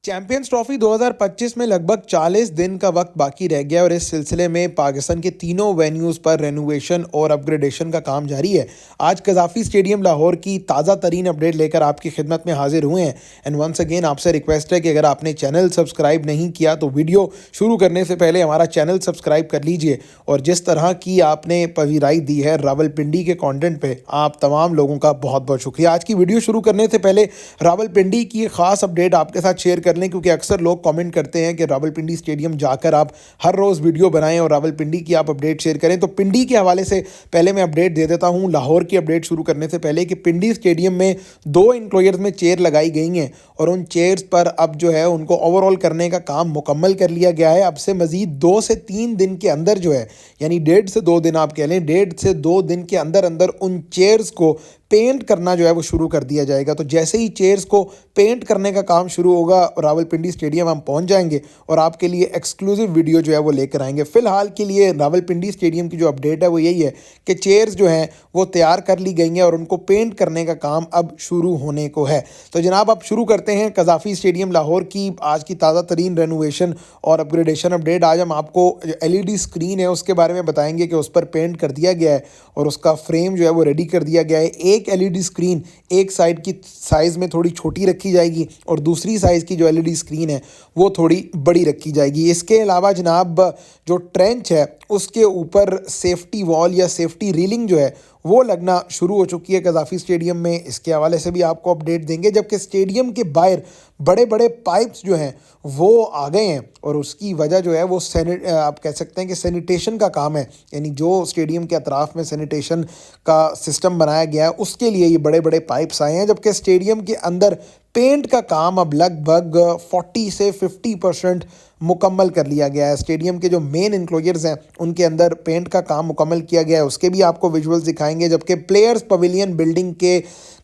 Champions trophy 2025 में लगभग 40 दिन का वक्त बाकी रह गया और इस सिलसिले में पाकिस्तान के तीनों वेन्यूज़ पर रेनोवेशन और अपग्रेडेशन का काम जारी है। आज कज़ाफ़ी स्टेडियम लाहौर की ताज़ा तरीन अपडेट लेकर आपकी खिदमत में हाजिर हुए हैं। एंड वंस अगेन आपसे रिक्वेस्ट है कि अगर आपने चैनल सब्सक्राइब नहीं किया तो वीडियो शुरू करने से पहले हमारा चैनल सब्सक्राइब कर लीजिए। और जिस तरह की आपने पजीराई दी है रावलपिंडी के कॉन्टेंट पर, आप तमाम लोगों का बहुत बहुत शुक्रिया। आज की वीडियो शुरू करने से पहले रावलपिंडी की ख़ास अपडेट आपके साथ शेयर कर लें, क्योंकि अक्सर लोग कमेंट करते हैं कि रावलपिंडी स्टेडियम जाकर आप हर रोज़ वीडियो बनाएं और रावलपिंडी की आप अपडेट शेयर करें। तो पिंडी के हवाले से पहले मैं अपडेट दे देता हूं, लाहौर की अपडेट शुरू करने से पहले, कि पिंडी स्टेडियम में 2 इंक्लोजर्स में चेयर लगाई गई हैं और उन चेयर्स पर अब जो है उनको ओवरऑल करने का काम मुकम्मल कर लिया गया है। अब से मज़ीद 2 से 3 दिन के अंदर जो है, यानी 1.5 से 2 दिन आप कह लें, 1.5 से 2 दिन के अंदर अंदर उन चेयर्स को पेंट करना जो है वो शुरू कर दिया जाएगा। तो जैसे ही चेयर्स को पेंट करने का काम शुरू होगा, रावलपिंडी स्टेडियम हम पहुंच जाएंगे और आपके लिए एक्सक्लूसिव वीडियो जो है वो लेकर आएंगे। फिलहाल के लिए रावलपिंडी स्टेडियम की जो अपडेट है वो यही है कि चेयर्स जो हैं वो तैयार कर ली गई हैं और उनको पेंट करने का काम अब शुरू होने को है। तो जनाब, आप शुरू करते हैं कज़ाफ़ी स्टेडियम लाहौर की आज की ताज़ा तरीन रेनोवेशन और अपग्रेडेशन अपडेट। आज हम आपको जो LED स्क्रीन है उसके बारे में बताएंगे कि उस पर पेंट कर दिया गया है और उसका फ्रेम जो है वो रेडी कर दिया गया है। एक LED स्क्रीन एक साइड की साइज़ में थोड़ी छोटी रखी जाएगी और दूसरी साइज़ की जो LED स्क्रीन है वो थोड़ी बड़ी रखी जाएगी। इसके अलावा जनाब, जो ट्रेंच है उसके ऊपर सेफ्टी वॉल या सेफ्टी रीलिंग जो है वो लगना शुरू हो चुकी है कज़ाफ़ी स्टेडियम में। इसके हवाले से भी आपको अपडेट देंगे। जबकि स्टेडियम के बाहर बड़े बड़े पाइप्स जो हैं वो आ गए हैं और उसकी वजह जो है वो आप कह सकते हैं कि सैनिटेशन का काम है, यानी जो स्टेडियम के अतराफ़ में सैनिटेशन का सिस्टम बनाया गया है उसके लिए ये बड़े बड़े पाइप्स आए हैं। जबकि स्टेडियम के अंदर पेंट का काम अब लगभग 40 से 50% मुकम्मल कर लिया गया है। स्टेडियम के जो मेन इंक्लोजर्स हैं उनके अंदर पेंट का काम मुकम्मल किया गया है, उसके भी आपको विजुअल्स दिखाएंगे। जबकि प्लेयर्स पवेलियन बिल्डिंग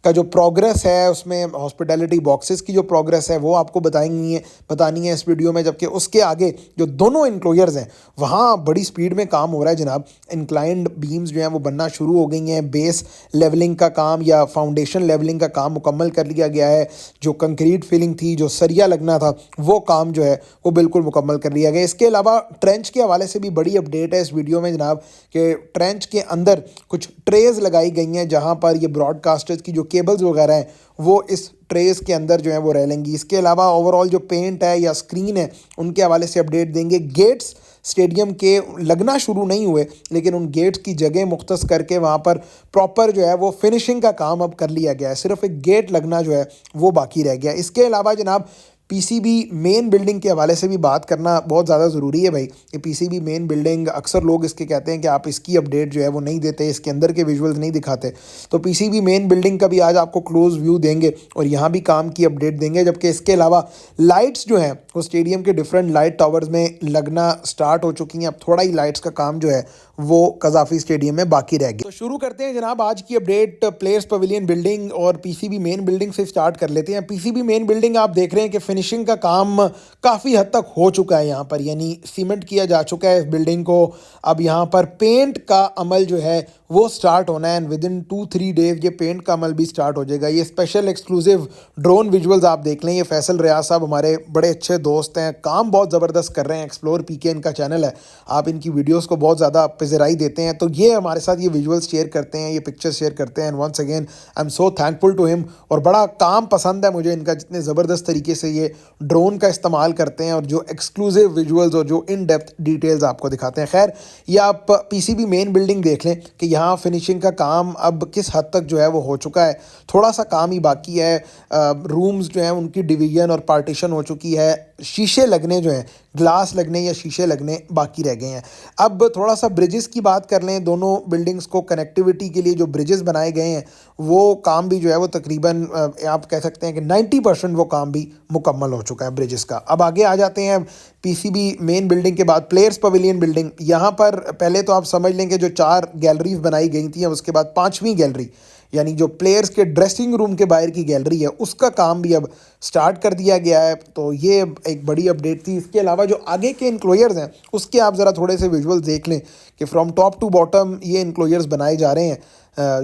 का जो प्रोग्रेस है, उसमें हॉस्पिटैलिटी बॉक्सेस की जो प्रोग्रेस है वो आपको बतानी है इस वीडियो में। जबकि उसके आगे जो दोनों इंक्लोजर्स हैं वहाँ बड़ी स्पीड में काम हो रहा है जनाब। इंक्लाइंड बीम्स जो हैं वो बनना शुरू हो गई हैं। बेस लेवलिंग का काम या फाउंडेशन लेवलिंग का काम मुकम्मल कर लिया गया है। जो कंक्रीट फिलिंग थी, जो सरिया लगना था, वो काम जो है वो बिल्कुल मुकम्मल कर लिया गया। इसके अलावा ट्रेंच के हवाले से भी बड़ी अपडेट है इस वीडियो में जनाब, कि ट्रेंच के अंदर कुछ ट्रेज लगाई गई हैं जहां पर ये ब्रॉडकास्टर्स की जो केबल्स वगैरह हैं वो इस ट्रेस के अंदर जो है वो रह लेंगी। इसके अलावा ओवरऑल जो पेंट है या स्क्रीन है उनके हवाले से अपडेट देंगे। गेट्स स्टेडियम के लगना शुरू नहीं हुए, लेकिन उन गेट्स की जगह मुख्तस करके वहाँ पर प्रॉपर जो है वो फिनिशिंग का काम अब कर लिया गया है। सिर्फ एक गेट लगना जो है वो बाकी रह गया। इसके अलावा जनाब, PCB मेन बिल्डिंग के हवाले से भी बात करना बहुत ज़्यादा ज़रूरी है भाई। ये PCB मेन बिल्डिंग, अक्सर लोग इसके कहते हैं कि आप इसकी अपडेट जो है वो नहीं देते, इसके अंदर के विजुअल्स नहीं दिखाते। तो PCB मेन बिल्डिंग का भी आज आपको क्लोज व्यू देंगे और यहाँ भी काम की अपडेट देंगे। जबकि इसके अलावा लाइट्स जो हैं वो स्टेडियम के डिफरेंट लाइट टावर्स में लगना स्टार्ट हो चुकी हैं। अब थोड़ा ही लाइट्स का काम जो है वो कज़ाफ़ी स्टेडियम में बाकी रह गया। तो शुरू करते हैं जनाब आज की अपडेट प्लेयर्स पवेलियन बिल्डिंग और PCB मेन बिल्डिंग से स्टार्ट कर लेते हैं। PCB मेन बिल्डिंग आप देख रहे हैं कि फिनिशिंग का काम काफ़ी हद तक हो चुका है यहाँ पर, यानी सीमेंट किया जा चुका है इस बिल्डिंग को। अब यहाँ पर पेंट का अमल जो है वो स्टार्ट होना है एंड विद इन 2-3 डेज ये पेंट का अमल भी स्टार्ट हो जाएगा। ये स्पेशल एक्सक्लूसिव ड्रोन विजुअल्स आप देख लें। ये फैसल रियाज साहब हमारे बड़े अच्छे दोस्त हैं, काम बहुत ज़बरदस्त कर रहे हैं। एक्सप्लोर PK इनका चैनल है, आप इनकी वीडियोस को बहुत ज़्यादा पज़राई देते हैं। तो ये हमारे साथ ये विजुअल्स शेयर करते हैं, ये पिक्चर्स शेयर करते हैं and once again I am so thankful to him. और बड़ा काम पसंद है मुझे इनका, जितने ज़बरदस्त तरीके से ये ड्रोन का इस्तेमाल करते हैं और जो एक्सक्लूसिव विजुअल्स और जो इन डेप्थ डिटेल्स आपको दिखाते हैं। खैर, ये आप PCB मेन बिल्डिंग देख लें कि यहाँ फिनिशिंग का काम अब किस हद तक जो है वो हो चुका है। थोड़ा सा काम ही बाकी है। रूम्स जो हैं उनकी डिवीजन और पार्टीशन हो चुकी है। शीशे लगने जो हैं, ग्लास लगने या शीशे लगने बाकी रह गए हैं। अब थोड़ा सा ब्रिजेस की बात कर लें। दोनों बिल्डिंग्स को कनेक्टिविटी के लिए जो ब्रिजेस बनाए गए हैं वो काम भी जो है वो तकरीबन आप कह सकते हैं कि 90% वो काम भी मुकम्मल हो चुका है ब्रिजेस का। अब आगे आ जाते हैं PCB मेन बिल्डिंग के बाद प्लेयर्स पवेलियन बिल्डिंग। यहाँ पर पहले तो आप समझ लें कि जो 4 गैलरीज बनाई गई थी, उसके बाद 5वीं गैलरी यानी जो प्लेयर्स के ड्रेसिंग रूम के बाहर की गैलरी है उसका काम भी अब स्टार्ट कर दिया गया है। तो ये एक बड़ी अपडेट थी। इसके अलावा जो आगे के इंक्लोजर्स हैं उसके आप ज़रा थोड़े से विजुअल्स देख लें कि फ्रॉम टॉप टू बॉटम ये इंक्लोजर्स बनाए जा रहे हैं।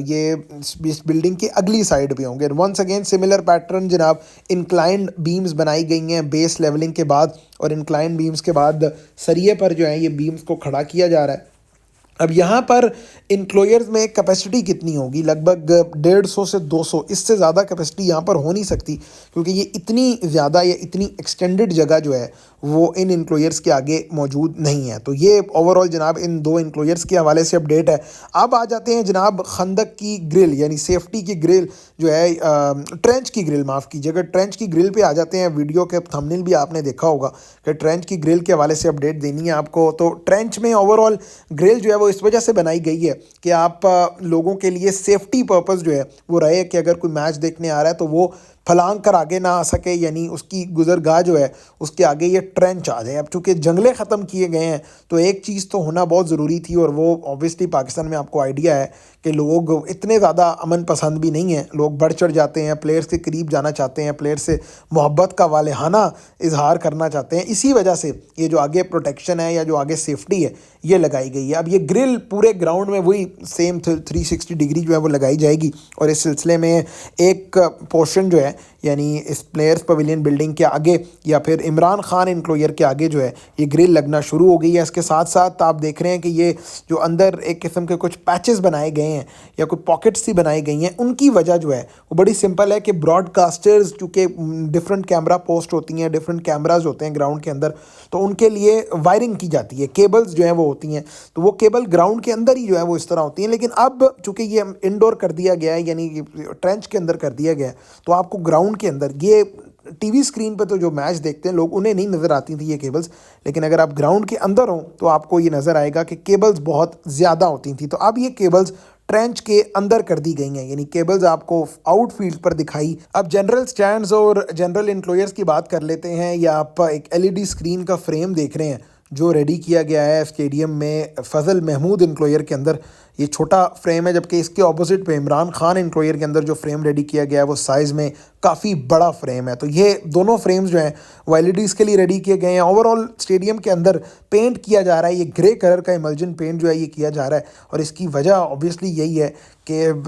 ये इस बिल्डिंग की अगली साइड भी होंगे। वंस अगेन सिमिलर पैटर्न जनाब, इंक्लाइंड बीम्स बनाई गई हैं बेस लेवलिंग के बाद, और इंक्लाइंड बीम्स के बाद सरिये पर जो है ये बीम्स को खड़ा किया जा रहा है। अब यहाँ पर इंक्लोजर्स में कैपेसिटी कितनी होगी? लगभग 150 से 200, इससे ज़्यादा कैपेसिटी यहाँ पर हो नहीं सकती, क्योंकि ये इतनी ज़्यादा या इतनी एक्सटेंडेड जगह जो है वो इन इंक्लोजर्स के आगे मौजूद नहीं है। तो ये ओवरऑल जनाब इन दो इंक्लोजर्स के हवाले से अपडेट है। अब आ जाते हैं जनाब खंदक की ग्रिल, यानी सेफ्टी की ग्रिल जो है, ट्रेंच की ग्रिल, माफ़ कीजिएगा, ट्रेंच की ग्रिल पे आ जाते हैं। वीडियो के थंबनेल भी आपने देखा होगा कि ट्रेंच की ग्रिल के हवाले से अपडेट देनी है आपको। तो ट्रेंच में ओवरऑल ग्रिल जो है वो इस वजह से बनाई गई है कि आप लोगों के लिए सेफ्टी पर्पस जो है वो रहे कि अगर कोई मैच देखने आ रहा है तो वो फलांग कर आगे ना आ सके, यानी उसकी गुजरगाह जो है उसके आगे ये ट्रेंच आ जाए। अब चूँकि जंगले ख़त्म किए गए हैं तो एक चीज़ तो होना बहुत ज़रूरी थी, और वो ऑब्वियसली पाकिस्तान में आपको आइडिया है कि लोग इतने ज़्यादा अमन पसंद भी नहीं हैं, लोग बढ़ चढ़ जाते हैं, प्लेयर्स के करीब जाना चाहते हैं, प्लेयर से मोहब्बत का वालेहाना इजहार करना चाहते हैं। इसी वजह से ये जो आगे प्रोटेक्शन है या जो आगे सेफ्टी है ये लगाई गई है। अब ये ग्रिल पूरे ग्राउंड में वही सेम 360 डिग्री जो है वो लगाई जाएगी, और इस सिलसिले में एक पोर्शन जो है यानी इस प्लेयर्स पवेलियन बिल्डिंग के आगे या फिर इमरान खान इंक्लोजर के आगे जो है ये ग्रिल लगना शुरू हो गई है। इसके साथ साथ आप देख रहे हैं कि ये जो अंदर एक किस्म के कुछ पैचेस बनाए गए हैं या कुछ पॉकेट्स सी बनाई गई हैं, उनकी वजह जो है वो बड़ी सिंपल है कि ब्रॉडकास्टर्स चूँकि डिफरेंट कैमरा पोस्ट होती हैं, डिफरेंट कैमराज होते हैं ग्राउंड के अंदर, तो उनके लिए वायरिंग की जाती है, केबल्स जो हैं वो होती हैं, तो वो केबल ग्राउंड के अंदर ही जो है वो इस तरह होती हैं। लेकिन अब चूँकि ये इंडोर कर दिया गया है, यानी ट्रेंच के अंदर कर दिया गया है, तो आपको ग्राउंड के अंदर ये टीवी स्क्रीन पर तो जो मैच देखते हैं लोग उन्हें नहीं नज़र आती थी ये केबल्स, लेकिन अगर आप ग्राउंड के अंदर हो तो आपको ये नज़र आएगा कि केबल्स बहुत ज़्यादा होती थी। तो अब ये केबल्स ट्रेंच के अंदर कर दी गई हैं, यानी केबल्स आपको आउटफील्ड पर दिखाई। अब जनरल स्टैंड्स और जनरल इंक्लोजर्स की बात कर लेते हैं। या आप एक एलईडी स्क्रीन का फ्रेम देख रहे हैं जो रेडी किया गया है स्टेडियम में फजल महमूद इंक्लोजर के अंदर। ये छोटा फ्रेम है, जबकि इसके ऑपोजिट पे इमरान खान इंक्लोजर के अंदर जो फ्रेम रेडी किया गया है वो साइज़ में काफ़ी बड़ा फ्रेम है। तो ये दोनों फ्रेम्स जो हैं वो एलईडीज़ के लिए रेडी किए गए हैं। ओवरऑल स्टेडियम के अंदर पेंट किया जा रहा है, ये ग्रे कलर का इमल्जन पेंट जो है ये किया जा रहा है, और इसकी वजह ऑब्वियसली यही है कि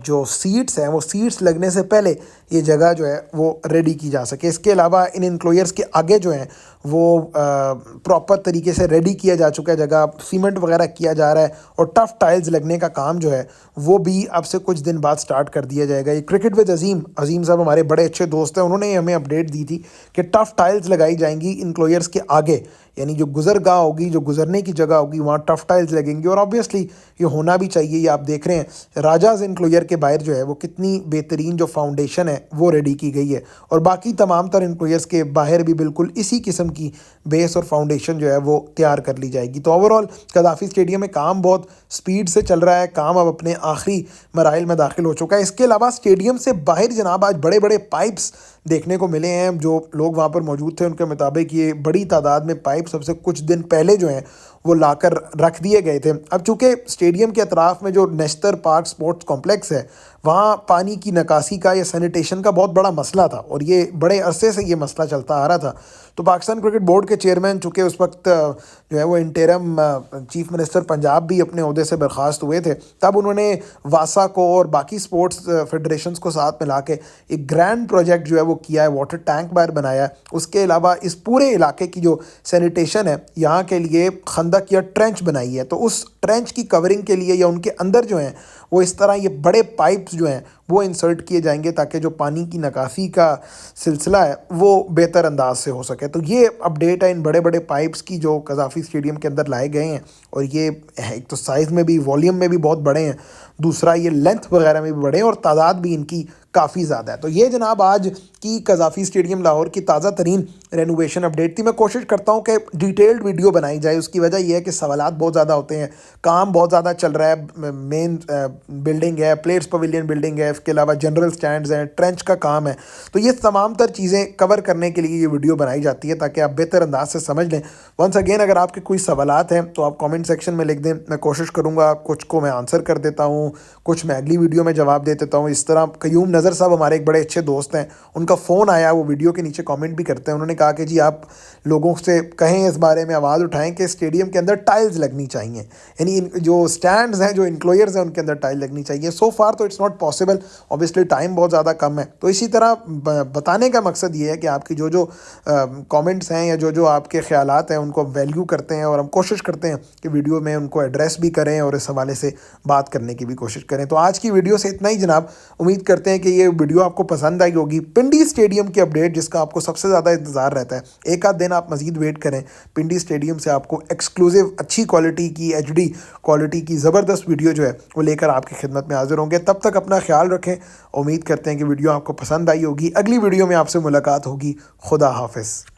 जो सीट्स हैं वो सीट्स लगने से पहले ये जगह जो है वो रेडी की जा सके। इसके अलावा इन इंक्लोजर्स के आगे जो हैं वो प्रॉपर तरीके से रेडी किया जा चुका है, जगह सीमेंट वगैरह किया जा रहा है, और टफ टाइल्स लगने का काम जो है वो भी अब से कुछ दिन बाद स्टार्ट कर दिया जाएगा। ये क्रिकेट विद अजीम साहब हमारे बड़े अच्छे दोस्त हैं, उन्होंने हमें अपडेट दी थी कि टफ टाइल्स लगाई जाएंगी इंक्लोजर्स के आगे, यानी जो गुजरगाह होगी, जो गुजरने की जगह होगी, वहाँ टफ टाइल्स लगेंगी। और ऑब्वियसली ये होना भी चाहिए। ये आप देख रहे हैं राजाज इंक्लोजर के बाहर जो है वो कितनी बेहतरीन जो फाउंडेशन है वो रेडी की गई है, और बाकी तमाम तर इंक्लोजर्स के बाहर भी बिल्कुल इसी किस्म की बेस और फाउंडेशन जो है वो तैयार कर ली जाएगी। तो ओवरऑल कदाफ़ी स्टेडियम में काम बहुत स्पीड से चल रहा है, काम अब अपने आखिरी मराइल में दाखिल हो चुका है। इसके अलावा स्टेडियम से बाहर जनाब आज बड़े बड़े पाइप्स देखने को मिले हैं। जो लोग वहाँ पर मौजूद थे उनके मुताबिक ये बड़ी तादाद में पाइप सबसे कुछ दिन पहले जो हैं वो लाकर रख दिए गए थे। अब चूँकि स्टेडियम के अतराफ़ में जो नेस्तर पार्क स्पोर्ट्स कॉम्प्लेक्स है वहाँ पानी की निकासी का या सैनिटेशन का बहुत बड़ा मसला था, और ये बड़े अरसे से ये मसला चलता आ रहा था। तो पाकिस्तान क्रिकेट बोर्ड के चेयरमैन चूँकि उस वक्त जो है वो इंटरम चीफ मिनिस्टर पंजाब भी अपने ओहदे से बर्खास्त हुए थे, तब उन्होंने वासा को और बाकी स्पोर्ट्स फेडरेशंस को साथ मिला के एक ग्रैंड प्रोजेक्ट जो है वो किया है, वाटर टैंक बाहर बनाया है। उसके अलावा इस पूरे इलाके की जो सैनिटेशन है यहाँ के लिए खंदक या ट्रेंच बनाई है। तो उस ट्रेंच की कवरिंग के लिए या उनके अंदर जो हैं वो इस तरह ये बड़े पाइप्स जो हैं वो इंसर्ट किए जाएंगे ताकि जो पानी की निकासी का सिलसिला है वो बेहतर अंदाज से हो सके। तो ये अपडेट है इन बड़े बड़े पाइप्स की जो कज़ाफ़ी स्टेडियम के अंदर लाए गए हैं, और ये एक तो साइज़ में भी, वॉल्यूम में भी बहुत बड़े हैं, दूसरा ये लेंथ वगैरह में भी बड़े हैं, और तादाद भी इनकी काफ़ी ज़्यादा है। तो ये जनाब आज की कज़ाफ़ी स्टेडियम लाहौर की ताज़ा तरीन रेनोवेशन अपडेट थी। मैं कोशिश करता हूँ कि डिटेल्ड वीडियो बनाई जाए, उसकी वजह ये है कि सवालात बहुत ज़्यादा होते हैं, काम बहुत ज़्यादा चल रहा है, मेन बिल्डिंग है, प्लेयर्स पवेलियन बिल्डिंग है, इसके अलावा जनरल स्टैंड्स हैं, ट्रेंच का काम है। तो ये तमाम तर चीज़ें कवर करने के लिए ये वीडियो बनाई जाती है ताकि आप बेहतर अंदाज से समझ लें। वंस अगेन अगर आपके कोई सवालात हैं तो आप कमेंट सेक्शन में लिख दें, मैं कोशिश करूँगा कुछ को मैं आंसर कर देता हूँ, कुछ मैं अगली वीडियो में जवाब दे देता हूँ। इस तरह कयूम नज़र साहब हमारे एक बड़े अच्छे दोस्त हैं, उनका फ़ोन आया, वो वीडियो के नीचे कमेंट भी करते हैं। उन्होंने कहा कि जी आप लोगों से कहें, इस बारे में आवाज़ उठाएं कि स्टेडियम के अंदर टाइल्स लगनी चाहिए, यानी जो स्टैंड्स हैं, जो इंक्लोयर्स हैं, उनके अंदर टाइल लगनी चाहिए। सो फार तो it's not possible, obviously time बहुत ज़्यादा कम है। तो इसी तरह बताने का मकसद ये है कि आपकी जो जो कमेंट्स हैं या जो जो आपके ख्यालात हैं उनको वैल्यू करते हैं और हम कोशिश करते हैं कि वीडियो में उनको एड्रेस भी करें और इस हवाले से बात करने की भी कोशिश करें। तो आज की वीडियो से इतना ही जनाब। उम्मीद करते हैं कि ये वीडियो आपको पसंद आई होगी। पिंडी स्टेडियम की अपडेट जिसका आपको सबसे ज़्यादा इंतज़ार रहता है, एक आध दिन आप मज़ीद वेट करें, पिंडी स्टेडियम से आपको एक्सक्लूसिव अच्छी क्वालिटी की HD क्वालिटी की ज़बरदस्त वीडियो जो है वो लेकर आपकी खिदमत में हाजिर होंगे। तब तक अपना ख्याल रखें। उम्मीद करते हैं कि वीडियो आपको पसंद आई होगी। अगली वीडियो में आपसे मुलाकात होगी। खुदा हाफिज़।